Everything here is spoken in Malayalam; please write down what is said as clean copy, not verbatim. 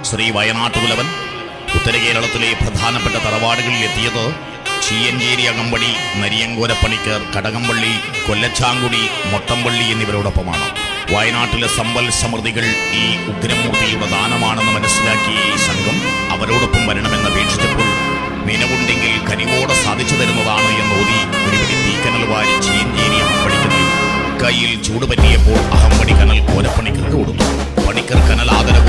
ശ്രീ വയനാട്ടുകുലവൻ ഉത്തര കേരളത്തിലെ പ്രധാനപ്പെട്ട തറവാടുകളിൽ എത്തിയത് ചീയഞ്ചേരി അകമ്പടി, നരിയങ്കോരപ്പണിക്കർ, കടകംപള്ളി, കൊല്ലച്ചാങ്കുടി, മൊട്ടംപള്ളി എന്നിവരോടൊപ്പമാണ്. വയനാട്ടിലെ സമ്പൽ സമൃദ്ധികൾ ഈ ഉഗ്രമൂർത്തിയുടെ ദാനമാണെന്ന് മനസ്സിലാക്കിയ ഈ സംഘം അവരോടൊപ്പം വരണമെന്ന് അപേക്ഷിച്ചപ്പോൾ നിലവുണ്ടെങ്കിൽ കനിവോടെ സാധിച്ചു തരുന്നതാണ് എന്നോതി ഒരു പിടി തീക്കനൽ വാരി ചീയഞ്ചേരി അകമ്പടിക്ക് നൽകി. കയ്യിൽ ചൂട് പറ്റിയപ്പോൾ അകമ്പടി കനൽ കോരപ്പണിക്കർക്ക് കൊടുത്തു. പണിക്കർ കനൽ ആദരവ്